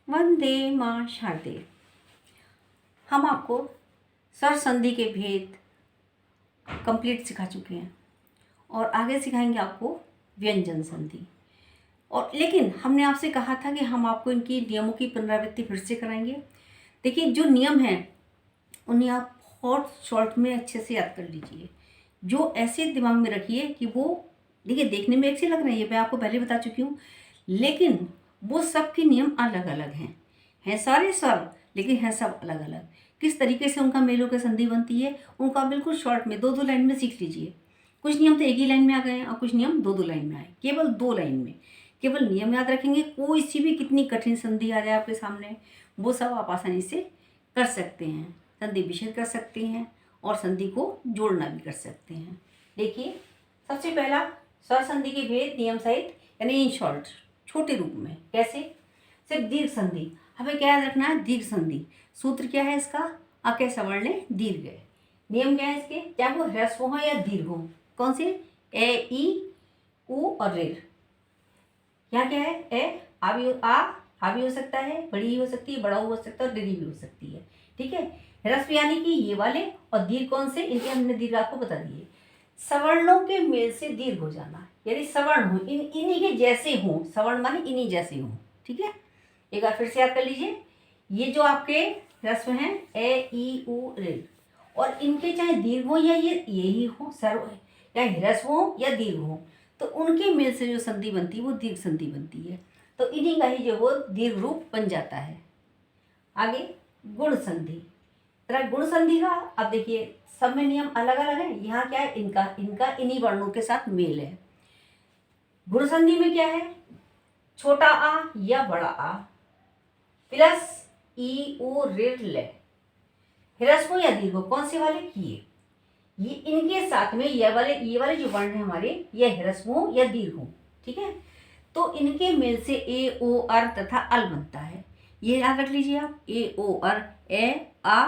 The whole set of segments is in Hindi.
वंदे मां शारदे। हम आपको स्वर संधि के भेद कंप्लीट सिखा चुके हैं और आगे सिखाएंगे आपको व्यंजन संधि। और लेकिन हमने आपसे कहा था कि हम आपको इनकी नियमों की पुनरावृत्ति फिर से कराएंगे। देखिए, जो नियम हैं उन्हें आप बहुत शॉर्ट में अच्छे से याद कर लीजिए। जो ऐसे दिमाग में रखिए कि वो, देखिए, देखने में एक से लग रहे हैं, ये मैं आपको पहले बता चुकी हूँ, लेकिन वो सब के नियम अलग अलग हैं सारे स्वर, लेकिन हैं सब अलग अलग। किस तरीके से उनका मेल होकर संधि बनती है उनका बिल्कुल शॉर्ट में 2-2 लाइन में सीख लीजिए। कुछ नियम तो एक ही लाइन में आ गए हैं और कुछ नियम 2-2 लाइन में आए, केवल 2 लाइन में। केवल नियम याद रखेंगे, कोई सी भी कितनी कठिन संधि आ जाए आपके सामने वो सब आप आसानी से कर सकते हैं। संधि विच्छेद कर सकते हैं और संधि को जोड़ना भी कर सकते हैं। देखिए, सबसे पहला स्वर संधि के भेद नियम सहित, यानी इन शॉर्ट, छोटे रूप में। कैसे? सिर्फ दीर्घ संधि हमें क्या याद रखना है? दीर्घ संधि। सूत्र क्या है इसका? अके सवर्ण दीर्घ है। नियम क्या है इसके? चाहे वो ह्रस्व हो या दीर्घ हो। कौन से? ए, ई, उ और ऋ। यहाँ क्या है? ए आ भी हो सकता है, बड़ी हो सकती है, बड़ा हो सकता है और दीर्घ भी हो सकती है। ठीक है। ह्रस्व यानी कि ये वाले, और दीर्घ कौन से? इनके हमने दीर्घ आपको बता दिए। सवर्णों के मेल से दीर्घ हो जाना, यानी सवर्ण हो, इन्हीं के जैसे हो। सवर्ण माने इन्हीं जैसे हो। ठीक है। एक बार फिर से याद कर लीजिए, ये जो आपके ह्रस्व हैं ए, ई, उ, ऋ, और इनके चाहे दीर्घ हो या ये यही हो, सर्व, चाहे ह्रस्व हो या दीर्घ हो, तो उनके मेल से जो संधि बनती है वो दीर्घ संधि बनती है। तो इन्हीं का ही जो वो दीर्घ रूप बन जाता है। आगे गुण संधि। तरह गुण संधि का अब देखिए, सब में नियम अलग अलग है। यहाँ क्या है? इनका इन्हीं वर्णों के साथ मेल है। गुण संधि में क्या है? छोटा आ या बड़ा आ प्लस ई, उ, ऋ, ल। ह्रस्व या दीर्घ, कौन से वाले? ये इनके साथ में ये वाले जो वर्ण है हमारे, ये ह्रस्व हो या दीर्घ हो। ठीक है। तो इनके मेल से ए, ओ, अर तथा अल बनता है। ये याद रख लीजिए आप, ए, ओ, अर, ए, आ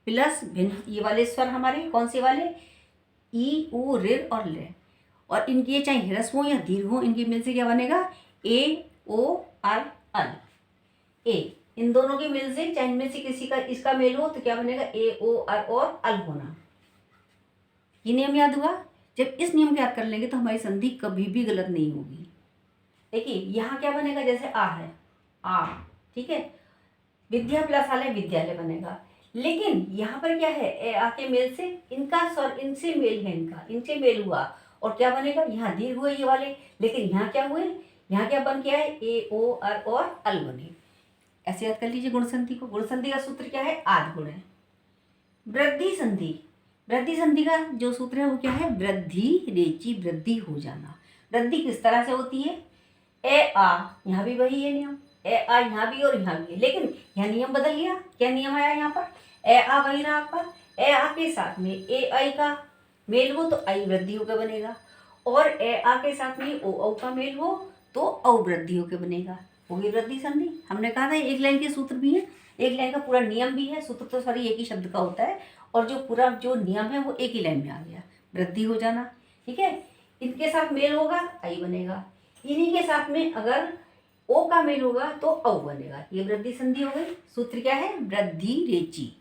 प्लस भिन्न ये वाले स्वर हमारे कौन से वाले? ई, उ, ऋ और ल। और इनके चाहे ह्रस्व हो या दीर्घ हो, इनके मेल से क्या बनेगा? ए, ओ, अर, अल। ए, इन दोनों के मेल से, चाहे इनमें से किसी का इसका मेल हो तो क्या बनेगा? ए, ओ, अर और अल होना। ये नियम याद हुआ। जब इस नियम को याद कर लेंगे तो हमारी संधि कभी भी गलत नहीं होगी। देखिए, यहाँ क्या बनेगा? जैसे आ है, आ, ठीक है, विद्या प्लस आलय विद्यालय बनेगा। लेकिन यहाँ पर क्या है? ए, आ के मेल से इनका स्वर, इनसे मेल है, इनसे मेल हुआ और क्या बनेगा? यहाँ दीर्घ हुए ये वाले, लेकिन यहाँ क्या हुए? यहाँ क्या बन गया है? ए, ओ, अर और अल बने। ऐसे याद कर लीजिए गुण संधि को। गुण संधि का सूत्र क्या है? आद गुण है। वृद्धि संधि। वृद्धि संधि का जो सूत्र है वो क्या है? वृद्धि रेची, वृद्धि हो जाना। वृद्धि किस तरह से होती है? ए, आ, यहाँ भी वही है नियम, ए, आ यहाँ भी और यहाँ भी है, लेकिन यहाँ नियम बदल गया। क्या नियम आया यहाँ पर? ए, आ वही रहा आपका। ए, आ के साथ में ए, आई का मेल हो तो आई वृद्धि होकर बनेगा, और ए, आ के साथ में ओ, औ का मेल हो तो औ वृद्धि होकर बनेगा। होगी वृद्धि संधि। हमने कहा था एक लाइन के सूत्र भी है, एक लाइन का पूरा नियम भी है। सूत्र तो सॉरी एक ही शब्द का होता है, और जो पूरा जो नियम है वो एक ही लाइन में आ गया, वृद्धि हो जाना। ठीक है। इनके साथ मेल होगा, आई बनेगा। इन्हीं के साथ में अगर ओ का मेल होगा तो औ बनेगा। ये वृद्धि संधि हो गई। सूत्र क्या है? वृद्धि रेची।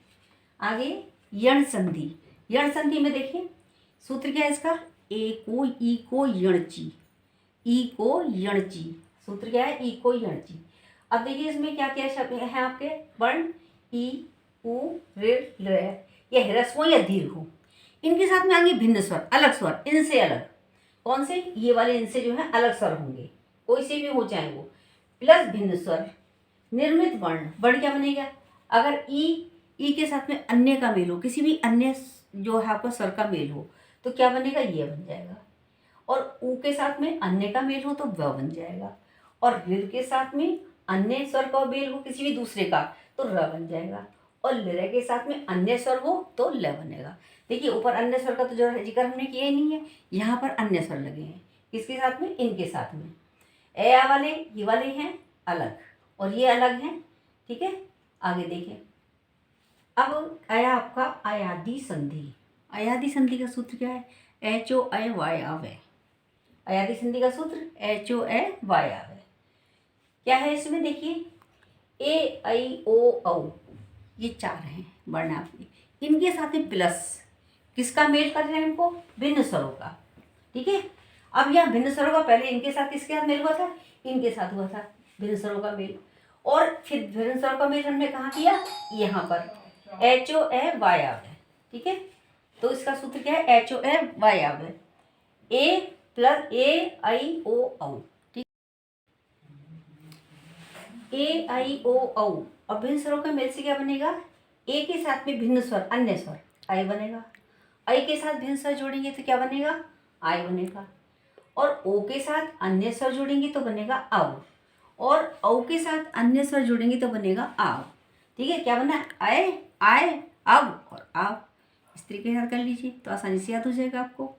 आगे यण संधि। यण संधि में देखिए सूत्र क्या है इसका? ए को ई को यणची, ई को यणची। सूत्र क्या है? ई को यणची। अब देखिए इसमें क्या क्या शब्द है आपके वर्ण? ई, उ, ऋ, ल। या ह्रस्व हो या दीर्घ हो, इनके साथ में आगे भिन्न स्वर, अलग स्वर, इनसे अलग। कौन से? ये वाले इनसे जो है अलग स्वर होंगे, कोई से भी हो चाहे वो, प्लस भिन्न स्वर। निर्मित वर्ण। वर्ण क्या बनेगा? अगर ई के साथ में अन्य का मेल हो, किसी भी अन्य जो है आपका स्वर का मेल हो तो क्या बनेगा? ये बन जाएगा। और ऊ के साथ में अन्य का मेल हो तो व बन जाएगा, और ऋ के साथ में अन्य स्वर का मेल हो किसी भी दूसरे का तो र बन जाएगा, और ल के साथ में अन्य स्वर हो तो ल बनेगा। देखिए, ऊपर अन्य स्वर का तो जो जिक्र हमने किया ही नहीं है, यहाँ पर अन्य स्वर लगे हैं। किसके साथ में? इनके साथ में। ए, आ वाले ये वाले हैं अलग और ये अलग हैं। ठीक है। आगे देखिए, अब आया आपका अयादी संधि। अयादी संधि का सूत्र क्या है? एच, ओ, ए, वाय, आवे। अयादी संधि का सूत्र एच, ओ, ए, वाय, आवे। क्या है इसमें? देखिए, ए आई ओ औ, ये 4 हैं वर्ण आपके। इनके साथ में प्लस किसका मेल कर रहे हैं हमको? भिन्न स्वरों का। ठीक है, अब यहाँ भिन्न स्वरों का पहले इनके साथ किसके साथ मेल हुआ था? इनके साथ हुआ था भिन्न स्वरों का मेल। और फिर भिन्न स्वरों का मेल हमने कहाँ किया? यहाँ पर HO ए वाय आवे। ठीक है, तो इसका सूत्र क्या है? HO ए वाय आवे, ए प्लस ए आई ओ औ। ठीक, ए आई ओ औ। और भिन्न स्वरों का मेल से क्या बनेगा? ए के साथ में भिन्न स्वर अन्य स्वर आई बनेगा। आई के साथ भिन्न स्वर जोड़ेंगे तो क्या बनेगा? आई बनेगा। और ओ के साथ अन्य स्वर जोड़ेंगे तो बनेगा आव। और औ के साथ अन्य स्वर जोड़ेंगे तो बनेगा आव। ठीक है, क्या बना? आए, आए, अब और आव। इस तरीके से याद कर लीजिए तो आसानी से याद हो जाएगा आपको।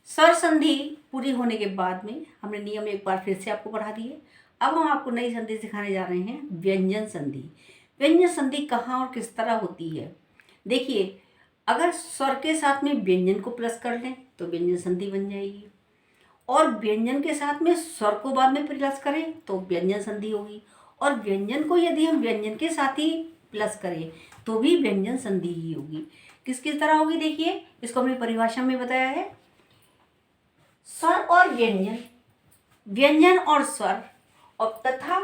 स्वर संधि पूरी होने के बाद में हमने नियम एक बार फिर से आपको पढ़ा दिए। अब हम आपको नई संधि सिखाने जा रहे हैं, व्यंजन संधि। व्यंजन संधि कहाँ और किस तरह होती है? देखिए, अगर स्वर के साथ में व्यंजन को प्लस कर लें तो व्यंजन संधि बन जाएगी, और व्यंजन के साथ में स्वर को बाद में प्लस करें तो व्यंजन संधि होगी, और व्यंजन को यदि हम व्यंजन के साथ ही प्लस करें तो भी व्यंजन संधि ही होगी। किस किस तरह होगी? देखिए, इसको हमने परिभाषा में बताया है। स्वर और व्यंजन, व्यंजन और स्वर, और तथा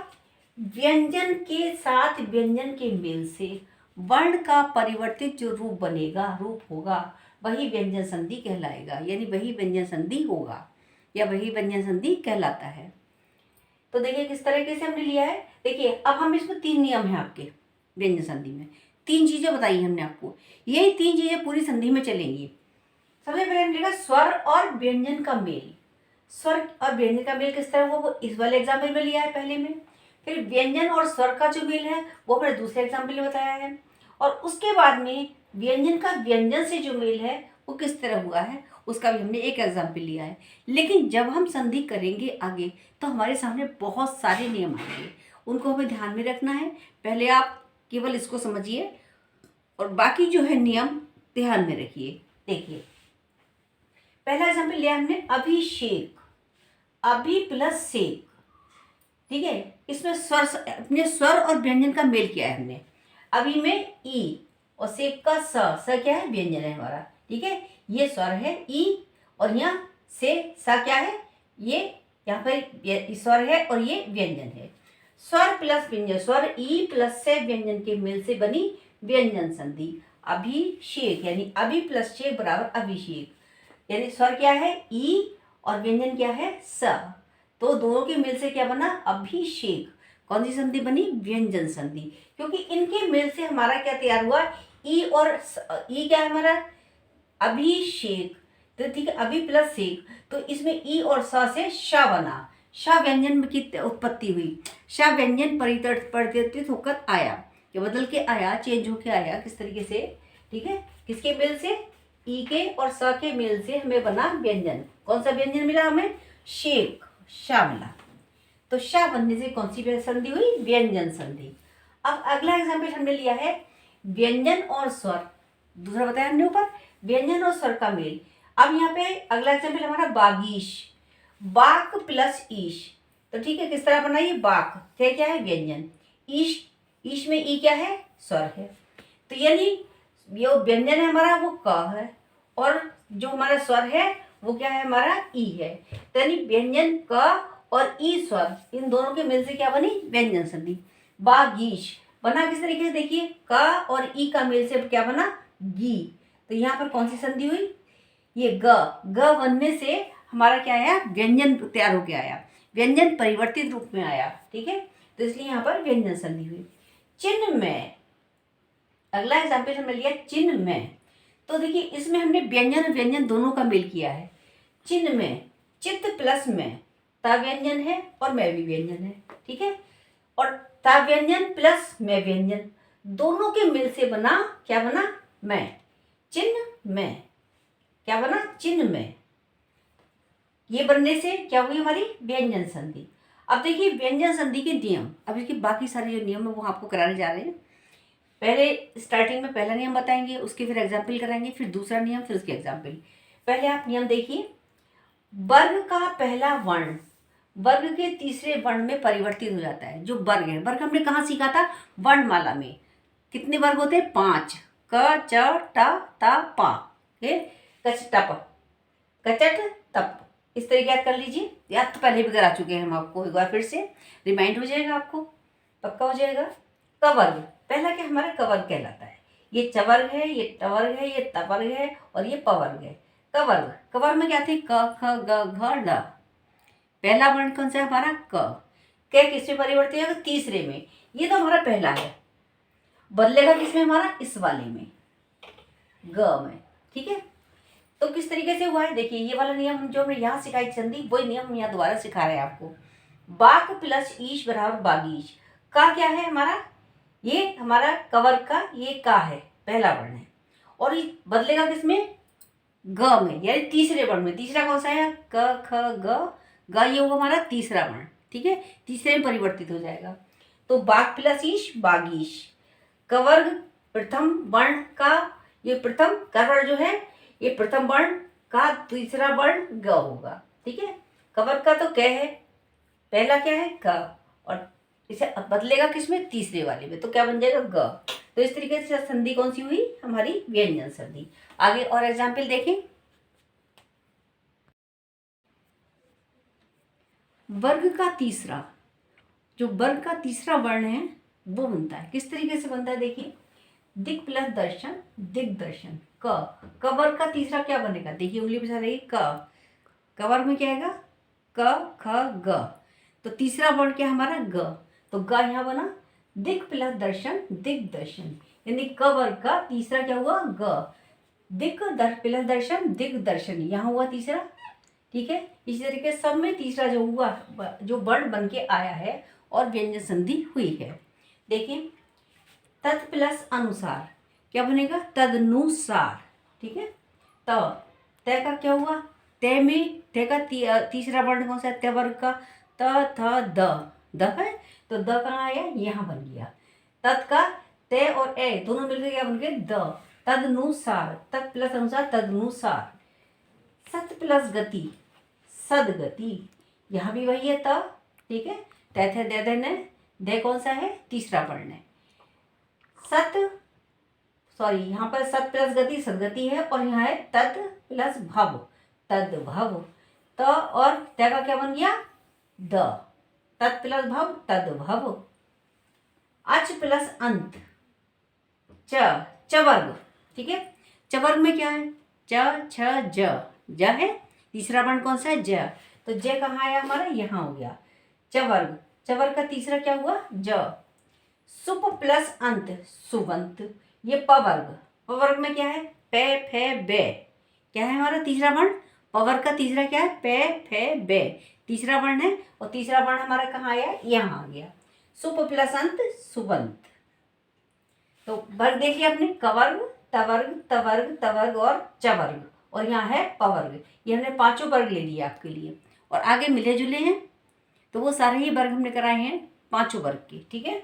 व्यंजन के साथ व्यंजन के मेल से वर्ण का परिवर्तित जो रूप बनेगा, रूप होगा, वही व्यंजन संधि कहलाएगा, यानी वही व्यंजन संधि होगा या वही व्यंजन संधि कहलाता है। तो देखिए किस तरीके से हमने लिया है। देखिए, अब हम इसमें 3 नियम हैं आपके व्यंजन संधि में। 3 चीजें बताई हमने आपको, यही 3 चीजें पूरी संधि में चलेंगी। सबसे पहले हमने लिखा स्वर और व्यंजन का मेल। स्वर और व्यंजन का मेल किस तरह हुआ वो इस वाले एग्जाम्पल में लिया है पहले में। फिर व्यंजन और स्वर का जो मेल है वो हमने दूसरे एग्जाम्पल में बताया है। और उसके बाद में व्यंजन का व्यंजन से जो मेल है वो किस तरह हुआ है उसका भी हमने एक एग्जाम्पल लिया है। लेकिन जब हम संधि करेंगे आगे तो हमारे सामने बहुत सारे नियम आएंगे, उनको हमें ध्यान में रखना है। पहले आप केवल इसको समझिए और बाकी जो है नियम ध्यान में रखिए। देखिए, पहला एग्जाम्पल लिया हमने अभिषेक, अभि प्लस शेक। ठीक है, इसमें स्वर, अपने स्वर और व्यंजन का मेल किया है हमने। अभी में ई और शेक का स क्या है? व्यंजन है हमारा। ठीक है, ये स्वर है ई, और यहाँ से सा क्या है? ये यहाँ पर स्वर है और ये व्यंजन है। स्वर प्लस व्यंजन, स्वर ई प्लस से व्यंजन के मेल से बनी व्यंजन संधि अभिषेक, यानी अभि प्लस शेक बराबर अभिषेक। यानी स्वर क्या है? ई और व्यंजन क्या है? स। तो दोनों के मेल से क्या बना? अभिषेक। कौन सी संधि बनी? व्यंजन संधि, क्योंकि इनके मेल से हमारा क्या तैयार हुआ? ई और ई क्या है हमारा? अभिषेक। तो ठीक है, अभि प्लस शेक, तो इसमें ई और स से श बना, श व्यंजन की उत्पत्ति हुई। श व्यंजन परिवर्तित होकर आया, क्या बदल के आया, चेंज होके आया, किस तरीके से? ठीक है, किसके मेल से? ई के और स के मेल से हमें बना व्यंजन। कौन सा व्यंजन मिला हमें? शेक, शा मिला। तो शा बनने से कौन सी संधि हुई? व्यंजन संधि। अब अगला एग्जाम्पल हमने लिया है व्यंजन और स्वर, दूसरा बताया हमने ऊपर, व्यंजन और स्वर का मेल। अब यहाँ पे अगला एग्जाम्पल हमारा बागीश, बाक प्लस ईश। तो ठीक है, किस तरह बनाइए? बाक क्या है? व्यंजन। ईश, ईश में ई क्या है? स्वर है। तो यानी जो व्यंजन है हमारा वो क है, और जो हमारा स्वर है वो क्या है? हमारा ई है। तो यानी व्यंजन क और ई स्वर, इन दोनों के मिल से क्या बनी? व्यंजन संधि। बागीश बना किस तरीके से? देखिए, क और ई का मेल से क्या बना? गी। तो यहाँ पर कौन सी संधि हुई? ये ग बनने से हमारा क्या आया? व्यंजन तैयार होके आया, व्यंजन परिवर्तित रूप में आया। ठीक है, तो इसलिए यहाँ पर व्यंजन संधि हुई। चिन्ह में, अगला एग्जाम्पल हमने लिया चिन्ह में। तो देखिए, इसमें हमने व्यंजन और व्यंजन दोनों का मेल किया है। चिन्ह में चित्त प्लस में, ता व्यंजन है और मैं भी व्यंजन है। ठीक है, और ता व्यंजन प्लस मैं व्यंजन, दोनों के मेल से बना क्या? बना मैं। चिन्ह में क्या बना? चिन्ह में। ये बनने से क्या हुई? हमारी व्यंजन संधि। अब देखिए व्यंजन संधि के नियम, अब इसके बाकी सारे जो नियम है वो आपको कराने जा रहे हैं। पहले स्टार्टिंग में पहला नियम बताएंगे, उसके फिर एग्जाम्पल कराएंगे, फिर दूसरा नियम, फिर उसके एग्जाम्पल। पहले आप नियम देखिए। वर्ग का पहला वर्ण वर्ग के तीसरे वर्ण में परिवर्तित हो जाता है। जो वर्ग है, वर्ग हमने कहाँ सीखा था? वर्णमाला में। कितने वर्ग होते हैं? 5। क च ट त प। कच टप कचट तप। इस तरीके याद कर लीजिए। याद तो पहले भी करा चुके हैं हम आपको, एक बार फिर से रिमाइंड हो जाएगा, आपको पक्का हो जाएगा। कवर्ग, पहला क्या हमारा कवर्ग कहलाता है। ये चवर्ग है, ये टवर्ग है, ये तवर्ग है और ये पवर्ग है। कवर्ग, कवर्ग में क्या थे? क ख ग घ ढ। पहला वर्ण कौन सा है हमारा? क। किसमें परिवर्तित होगा? तीसरे में। ये तो हमारा पहला है, बदलेगा किसमें? हमारा इस वाले में, ग में। ठीक है, तो किस तरीके से हुआ है देखिए। ये वाला नियम जो हमने यहाँ सिखाई संधि, वही नियम हम यहाँ दोबारा सिखा रहे हैं आपको। बाक प्लस ईश बराबर बागीश। का क्या है हमारा? ये हमारा कवर का ये का है, पहला वर्ण है, और ये बदलेगा किसमें? ग में, यानी तीसरे वर्ण में। तीसरा कौन सा है? क ख ग। ये होगा हमारा तीसरा वर्ण। ठीक है, तीसरे में परिवर्तित हो जाएगा। तो बाग प्लस ईश बागीश। कवर्ग प्रथम वर्ण का, ये प्रथम कवर्ग जो है, ये प्रथम वर्ण का तीसरा वर्ण ग होगा। ठीक है, कवर्ग का तो क है, पहला क्या है? क, और इसे बदलेगा किसमें? तीसरे वाले में, तो क्या बन जाएगा? ग। तो इस तरीके से संधि कौन सी हुई? हमारी व्यंजन संधि। आगे और एग्जाम्पल देखें। वर्ग का तीसरा, जो वर्ग का तीसरा वर्ण है वो बनता है, किस तरीके से बनता है देखिए। दिक प्लस दर्शन, दिग्दर्शन। क वर्ग का तीसरा क्या बनेगा? देखिए उंगली पे रही क वर्ग में क्या आएगा? क ख ग। तो तीसरा वर्ण क्या हमारा? ग। तो ग यहाँ बना। दिक प्लस दर्शन, दिग्दर्शन, यानी क वर्ग का तीसरा क्या हुआ? ग। दिक प्लस दर्शन, दिग्दर्शन, यहाँ हुआ तीसरा। ठीक है, इसी तरीके सब में तीसरा जो हुआ, जो वर्ण बन के आया है और व्यंजन संधि हुई है। देखिए, तत् प्लस अनुसार क्या बनेगा? तदनुसार। ठीक है, तय का क्या हुआ? तय में तय का तीसरा वर्ण कौन सा है? तय वर्ग का त थ द है, तो द कहाँ आया? यहाँ बन गया। तत् का तय और ए दोनों मिलकर क्या बन गए? द। तदनुसार, तत् प्लस अनुसार, तदनुसार। सत प्लस गति, सदगति, यहाँ भी वही है त। ठीक है, तय थे दे देने, दे कौन सा है? तीसरा वर्ण है। सत, सॉरी, यहाँ पर सत प्लस गति सदगति है, और यहाँ है तद प्लस भव, तद्भव। त और त का क्या बन गया? द। तत् प्लस भव, तद्भव। अच प्लस अंत, चवर्ग। ठीक है, चवर्ग में क्या है? च छ ज है, तीसरा वर्ण कौन सा है? ज। तो ज कहाँ आया हमारा? यहाँ हो गया। चवर्ग, चवर्ग का तीसरा क्या हुआ? ज। सुप प्लस अंत, सुबंत। ये पवर्ग, पवर्ग में क्या है? पे फे बे। क्या है हमारा तीसरा वर्ण? पवर्ग का तीसरा क्या है? पे फे बे, तीसरा वर्ण है, और तीसरा वर्ण हमारा कहाँ आया? यहाँ आ गया। सुप प्लस अंत, सुबंत। तो वर्ग देखिए आपने, कवर्ग, तवर्ग, तवर्ग, तवर्ग और चवर्ग, और यहाँ है पवर्ग। ये हमने पांचों वर्ग ले लिए आपके लिए, और आगे मिले जुले हैं, तो वो सारे ही वर्ग हमने कराए हैं पांचों वर्ग के। ठीक है,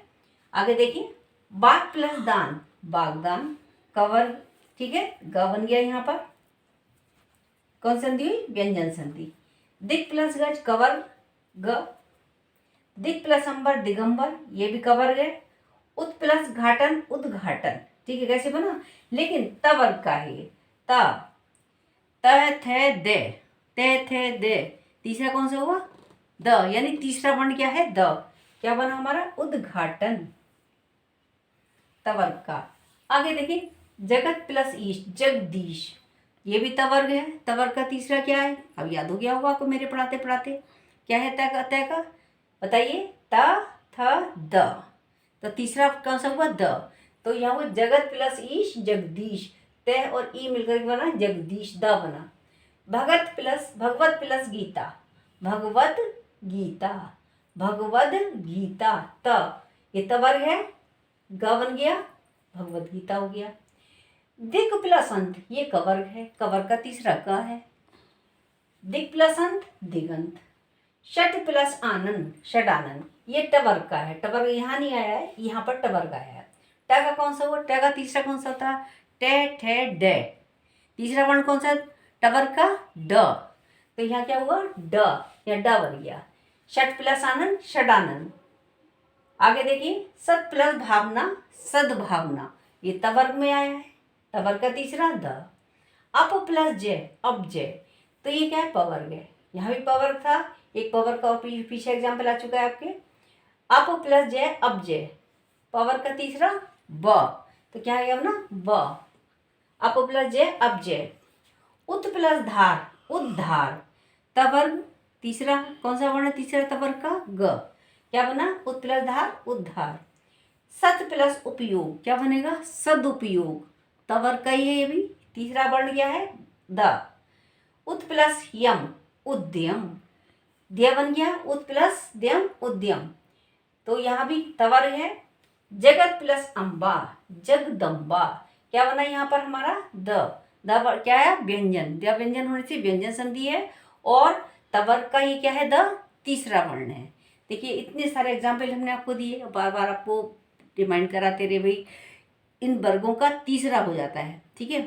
आगे देखिए। बाग प्लस दान, बागदान। कवर्ग, ठीक है, ग बन गया यहाँ पर। कौन संधि हुई? व्यंजन संधि। दिक प्लस गज, कवर्ग, ग। दिक प्लस अंबर, दिगंबर, ये भी कवर्ग है। उत प्लस घाटन, उद्घाटन। ठीक है, कैसे बना? लेकिन त वर्ग का है ये, त। थे दे, थे दे, तीसरा कौन सा हुआ? द, यानी तीसरा वर्ण क्या है? द। क्या बना हमारा? उद्घाटन, तवर्ग का। आगे देखिए, जगत प्लस ईश, जगदीश, ये भी तवर्ग है। तवर्ग का तीसरा क्या है? अब याद हो गया होगा आपको मेरे पढ़ाते पढ़ाते। क्या है तय का? बताइए। त थ द, तो तीसरा कौन सा हुआ? द। तो यहाँ वो जगत प्लस ईश, जगदीश, तय और ई मिलकर बना जगदीश, द बना। भगत प्लस भगवत प्लस गीता, भगवत गीता, भगवद गीता, त, ये तवर्ग है, ग बन गया, भगवद गीता हो गया। दिक प्लस अंत, ये कवर्ग है, कवर्ग का तीसरा क है। दिक प्लस अंत, दिगंत। षट प्लस आनंद, षडानंद, ये टवर्ग का है। टवर्ग यहाँ नहीं आया है, यहाँ पर टवर्ग आया है। ट का कौन सा हुआ? ट का तीसरा कौन सा था? टे ठे डे, तीसरा वर्ण कौन सा? टवर्ग का ड। तो यहाँ क्या हुआ? ड, या ड बन गया। षट प्लस आनंद षडानंद। आगे देखिए सत प्लस भावना सद्भावना, ये तवर्ग में आया है, तवर्ग का तीसरा द। अप प्लस जय अपजय, तो ये क्या है, पवर्ग है। यहाँ भी पवर्ग था, एक पवर्ग का पीछे एग्जाम्पल आ चुका है आपके। अप प्लस जय अपजय, पवर्ग का तीसरा ब, तो क्या है ना ब। अप प्लस जय अपजय। उत प्लस धार उद्धार, तवर्ग तीसरा कौन सा वर्ण है, तीसरा तवर्ग का ग, क्या बना उत प्लस धार उद्धार। सत प्लस उपयोग, क्या बनेगा सदुपयोग, तवर्ग का ही है ये भी, तीसरा वर्ण क्या है द। उत प्लस यम उद्यम, द्य बन गया उत प्लस द्यम उद्यम, तो यहाँ भी तवर्ग है। जगत प्लस अम्बा जगदम्बा, क्या बना यहाँ पर हमारा द क्या है व्यंजन, द व्यंजन होने से व्यंजन संधि है, और तवर्ग का ही क्या है द तीसरा वर्ण है। देखिए इतने सारे एग्जाम्पल हमने आपको दिए, बार बार आपको रिमाइंड कराते रहे भाई, इन वर्गों का तीसरा हो जाता है, ठीक है,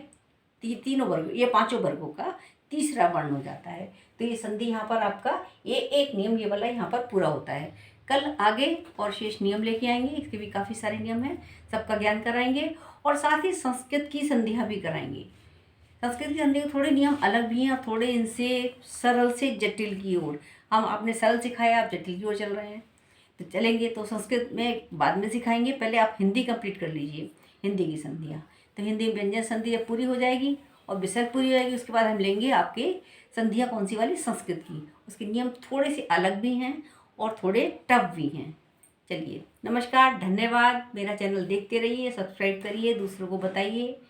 तीनों वर्ग, ये पांचों वर्गों का तीसरा वर्ण हो जाता है। तो ये संधि यहाँ पर आपका ये एक नियम ये वाला यहाँ पर पूरा होता है। कल आगे और शेष नियम लेके आएंगे, इसके भी काफ़ी सारे नियम हैं, सबका ज्ञान कराएंगे, और साथ ही संस्कृत की संधियाँ भी कराएंगे। संस्कृत की संधि के थोड़े नियम अलग भी हैं, और थोड़े इनसे सरल से जटिल की ओर, हम आपने सरल सिखाया, आप जटिल की ओर चल रहे हैं, तो चलेंगे। तो संस्कृत में बाद में सिखाएंगे, पहले आप हिंदी कंप्लीट कर लीजिए, हिंदी की संधियाँ। तो हिंदी में व्यंजन संधि जब पूरी हो जाएगी और विसर्ग पूरी हो जाएगी, उसके बाद हम लेंगे आपके संधियाँ कौन सी वाली, संस्कृत की। उसके नियम थोड़े से अलग भी हैं और थोड़े टफ भी हैं। चलिए नमस्कार, धन्यवाद। मेरा चैनल देखते रहिए, सब्सक्राइब करिए, दूसरों को बताइए।